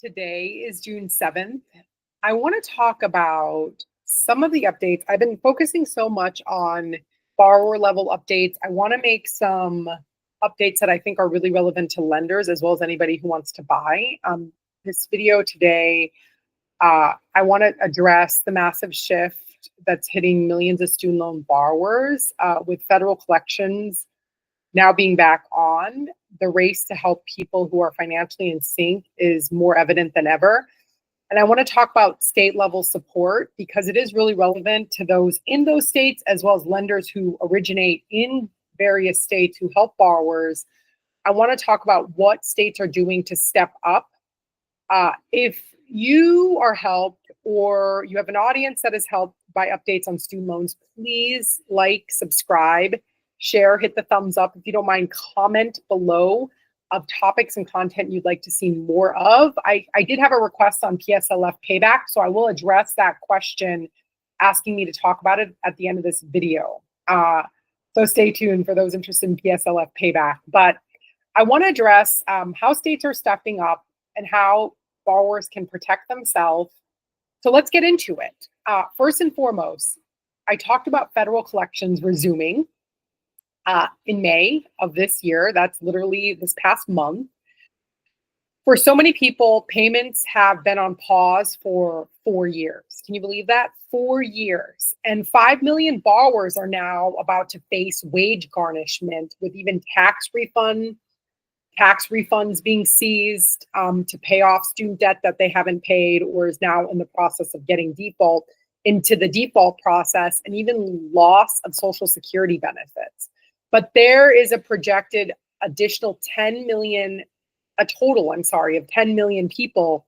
Today is June 7th. I want to talk about some of the updates. I've been focusing so much on borrower level updates. I want to make some updates that I think are really relevant to lenders as well as anybody who wants to buy. This video today, I want to address the massive shift that's hitting millions of student loan borrowers with federal collections now being back on. The race to help people who are financially in sync is more evident than ever. And I want to talk about state level support because it is really relevant to those in those states as well as lenders who originate in various states who help borrowers. I want to talk about what states are doing to step up. If you are helped or you have an audience that is helped by updates on student loans, please like, subscribe, share, hit the thumbs up. If you don't mind, comment below of topics and content you'd like to see more of. I did have a request on PSLF payback, so I will address that question asking me to talk about it at the end of this video. So stay tuned for those interested in PSLF payback. But I want to address how states are stepping up and how borrowers can protect themselves. So let's get into it. First and foremost, I talked about federal collections resuming in May of this year. That's literally this past month. For so many people, payments have been on pause for 4 years. Can you believe that? 4 years. And 5 million borrowers are now about to face wage garnishment with even tax refunds being seized to pay off student debt that they haven't paid or is now in the process of getting into the default process, and even loss of Social Security benefits. But there is a projected additional a total of 10 million people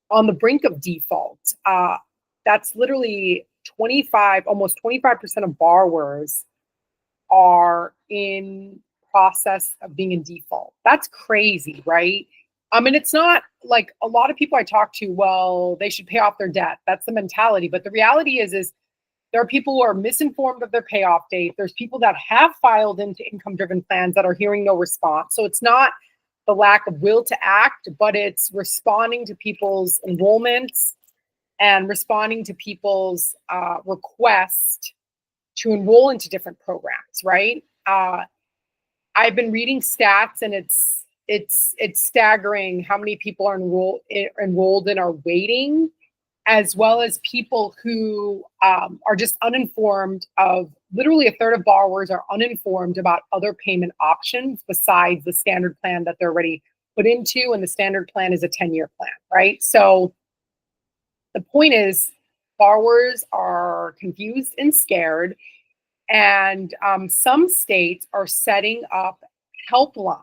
on the brink of default. That's literally almost 25% of borrowers are in process of being in default. That's crazy, right? I mean, it's not like a lot of people I talk to, well, they should pay off their debt. That's the mentality. But the reality is there are people who are misinformed of their payoff date. There's people that have filed into income-driven plans that are hearing no response. So it's not the lack of will to act, but it's responding to people's enrollments and responding to people's request to enroll into different programs, right? I've been reading stats, and it's staggering how many people are enrolled and are waiting, as well as people who are just uninformed of. Literally a third of borrowers are uninformed about other payment options besides the standard plan that they're already put into, and the standard plan is a 10-year plan, right? So the point is, borrowers are confused and scared, and some states are setting up helplines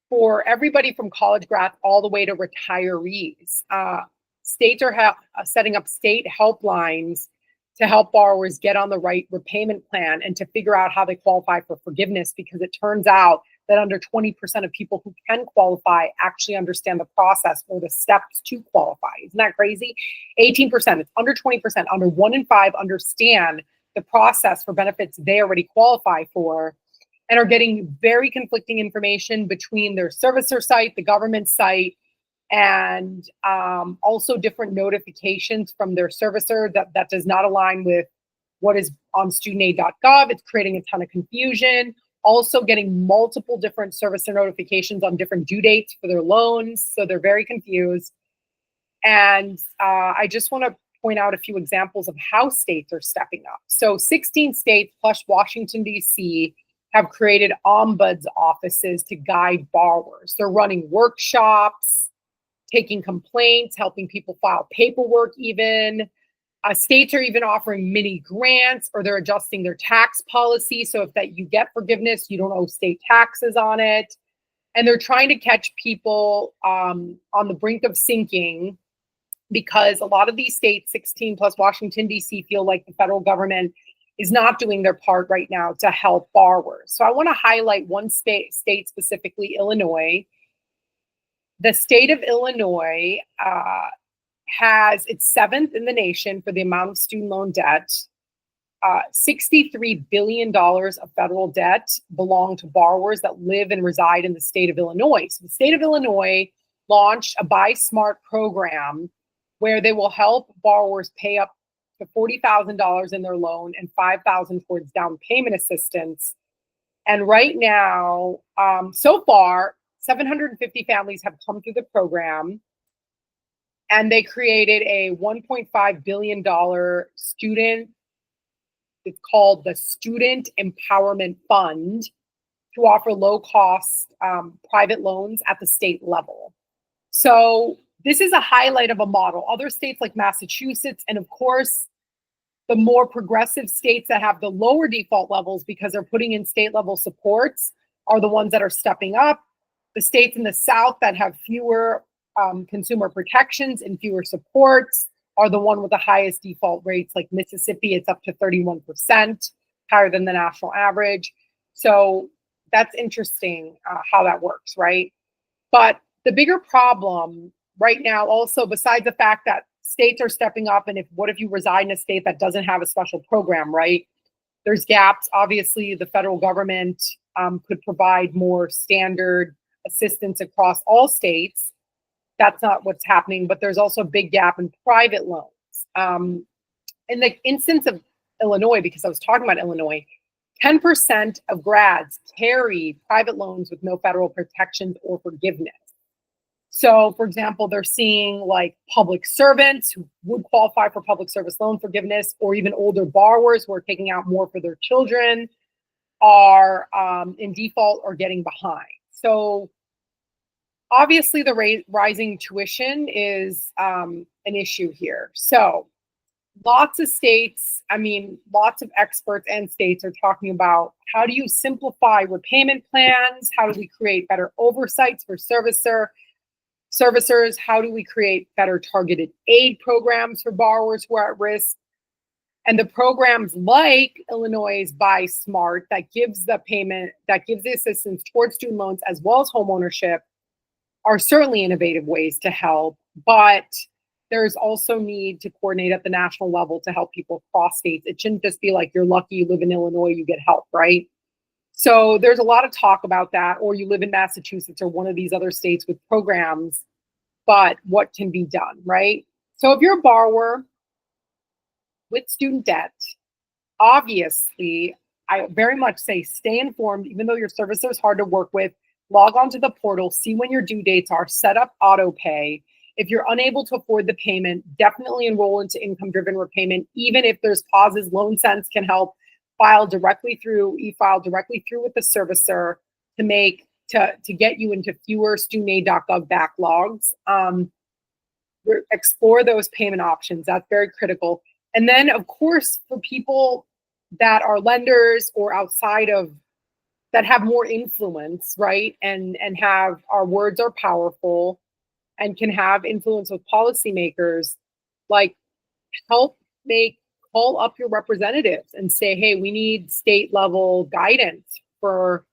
for everybody from college grads all the way to retirees. States are setting up state helplines to help borrowers get on the right repayment plan and to figure out how they qualify for forgiveness, because it turns out that under 20% of people who can qualify actually understand the process or the steps to qualify. Isn't that crazy? 18%, it's under 20%, under 1 in 5 understand the process for benefits they already qualify for, and are getting very conflicting information between their servicer site, the government site, and also different notifications from their servicer that does not align with what is on studentaid.gov. It's creating a ton of confusion. Also getting multiple different servicer notifications on different due dates for their loans. So they're very confused. And I just want to point out a few examples of how states are stepping up. So 16 states plus Washington, D.C. have created ombuds offices to guide borrowers. They're running workshops, taking complaints, helping people file paperwork even. States are even offering mini grants, or they're adjusting their tax policy. So if that you get forgiveness, you don't owe state taxes on it. And they're trying to catch people on the brink of sinking, because a lot of these states, 16 plus Washington, D.C., feel like the federal government is not doing their part right now to help borrowers. So I want to highlight one state specifically, Illinois. The state of Illinois has its 7th in the nation for the amount of student loan debt. $63 billion of federal debt belong to borrowers that live and reside in the state of Illinois. So the state of Illinois launched a Buy Smart program where they will help borrowers pay up to $40,000 in their loan and $5,000 towards down payment assistance. And right now, so far, 750 families have come through the program, and they created a $1.5 billion student. It's called the Student Empowerment Fund to offer low-cost private loans at the state level. So this is a highlight of a model. Other states like Massachusetts, and of course, the more progressive states that have the lower default levels because they're putting in state level supports, are the ones that are stepping up. The states in the South that have fewer consumer protections and fewer supports are the one with the highest default rates. Like Mississippi, it's up to 31%, higher than the national average. So that's interesting how that works, right? But the bigger problem right now, also, besides the fact that states are stepping up, and what if you reside in a state that doesn't have a special program, right? There's gaps. Obviously, the federal government could provide more standard assistance across all states. That's not what's happening, but there's also a big gap in private loans. In the instance of Illinois, because I was talking about Illinois, 10% of grads carry private loans with no federal protections or forgiveness. So, for example, they're seeing like public servants who would qualify for public service loan forgiveness, or even older borrowers who are taking out more for their children are in default or getting behind. So, obviously, the rising tuition is an issue here. So, lots of states, lots of experts and states are talking about how do you simplify repayment plans? How do we create better oversights for servicers? How do we create better targeted aid programs for borrowers who are at risk? And the programs like Illinois' Buy Smart that gives the assistance towards student loans as well as homeownership are certainly innovative ways to help, but there's also need to coordinate at the national level to help people across states. It shouldn't just be like you're lucky you live in Illinois, you get help, right? So there's a lot of talk about that, or you live in Massachusetts or one of these other states with programs, but what can be done, right? So if you're a borrower with student debt, obviously, I very much say stay informed, even though your servicer is hard to work with. Log on to the portal, see when your due dates are, set up auto pay. If you're unable to afford the payment, definitely enroll into income-driven repayment. Even if there's pauses, Loan Sense can help e-file directly through with the servicer to get you into fewer studentaid.gov backlogs. Explore those payment options. That's very critical. And then, of course, for people that are lenders or outside of that have more influence, right? And have our words are powerful and can have influence with policymakers, like call up your representatives and say, hey, we need state level guidance for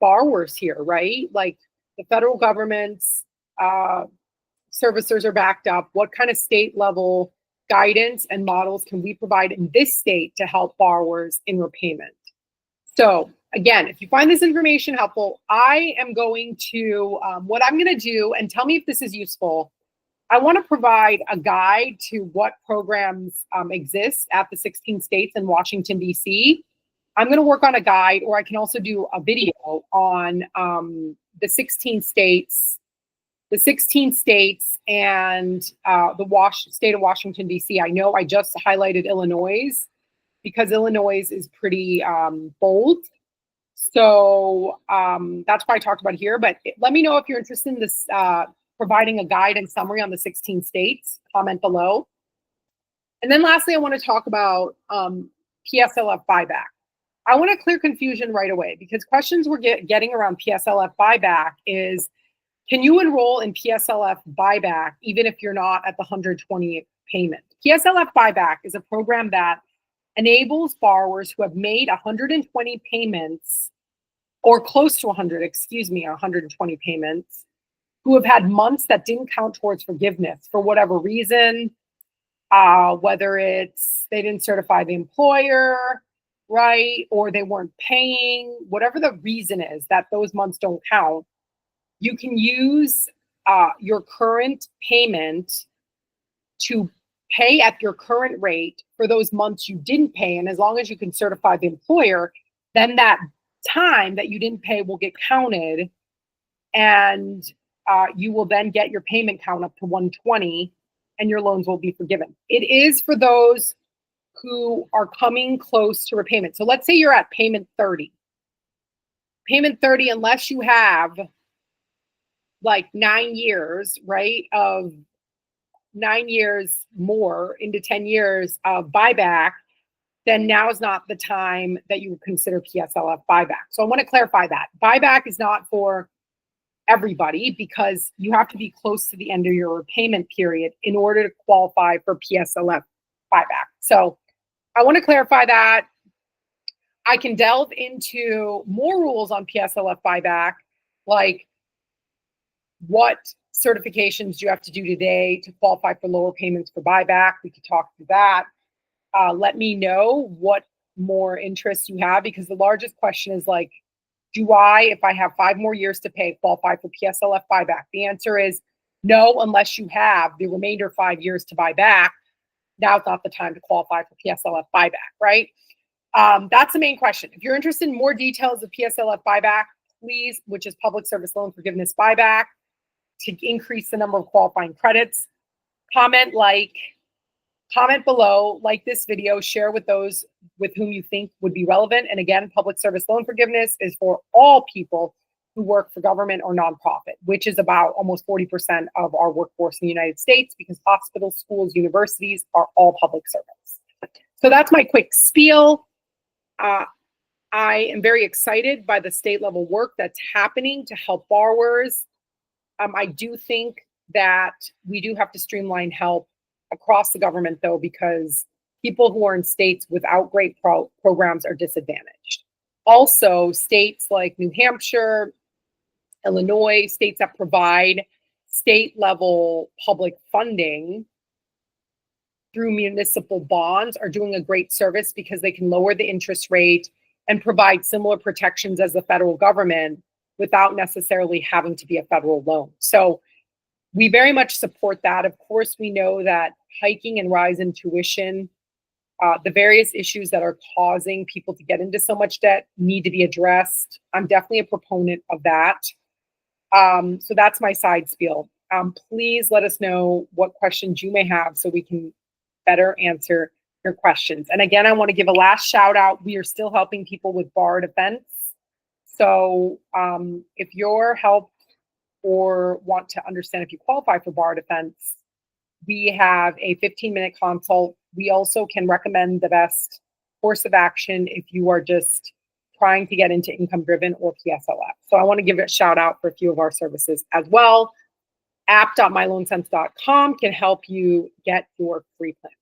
borrowers here, right? Like the federal government's servicers are backed up. What kind of state level guidance and models can we provide in this state to help borrowers in repayment? So again, if you find this information helpful, I am going to, what I'm going to do, and tell me if this is useful, I want to provide a guide to what programs exist at the 16 states in Washington, D.C. I'm going to work on a guide, or I can also do a video on the 16 states and the state of Washington, D.C. I know I just highlighted Illinois because Illinois is pretty bold. So that's why I talked about it here. But let me know if you're interested in this, providing a guide and summary on the 16 states. Comment below. And then lastly, I want to talk about PSLF buyback. I want to clear confusion right away, because questions we're getting around PSLF buyback is, can you enroll in PSLF buyback even if you're not at the 120 payment? PSLF buyback is a program that enables borrowers who have made 120 payments, or close to 120 payments, who have had months that didn't count towards forgiveness for whatever reason, whether it's they didn't certify the employer, right, or they weren't paying, whatever the reason is that those months don't count. You can use your current payment to pay at your current rate for those months you didn't pay. And as long as you can certify the employer, then that time that you didn't pay will get counted, and you will then get your payment count up to 120, and your loans will be forgiven. It is for those who are coming close to repayment. So let's say you're at payment 30. Payment 30, unless you have like 9 years, right, of 9 years more into 10 years of buyback, then now is not the time that you would consider PSLF buyback. So I want to clarify that. Buyback is not for everybody because you have to be close to the end of your repayment period in order to qualify for PSLF buyback. So I want to clarify that. I can delve into more rules on PSLF buyback, like what certifications do you have to do today to qualify for lower payments for buyback. We could talk through that. Let me know what more interest you have, because the largest question is like, do I, if I have 5 more years to pay, qualify for PSLF buyback? The answer is no, unless you have the remainder 5 years to buy back. Now's not the time to qualify for PSLF buyback, right? That's the main question. If you're interested in more details of PSLF buyback, please, which is public service loan forgiveness buyback, to increase the number of qualifying credits, comment below, like this video, share with those with whom you think would be relevant. And again, public service loan forgiveness is for all people who work for government or nonprofit, which is about almost 40% of our workforce in the United States, because hospitals, schools, universities are all public service. So that's my quick spiel. I am very excited by the state level work that's happening to help borrowers. I do think that we do have to streamline help across the government, though, because people who are in states without great programs are disadvantaged. Also, states like New Hampshire, Illinois, states that provide state level public funding through municipal bonds are doing a great service because they can lower the interest rate and provide similar protections as the federal government without necessarily having to be a federal loan. So we very much support that. Of course, we know that hiking and rise in tuition, the various issues that are causing people to get into so much debt need to be addressed. I'm definitely a proponent of that. So that's my side spiel. Please let us know what questions you may have so we can better answer your questions. And again, I want to give a last shout out. We are still helping people with bar defense. So if you're helped or want to understand if you qualify for bar defense, we have a 15-minute consult. We also can recommend the best course of action if you are just trying to get into income driven or PSLF. So I want to give a shout out for a few of our services as well. App.myloansense.com can help you get your free plan.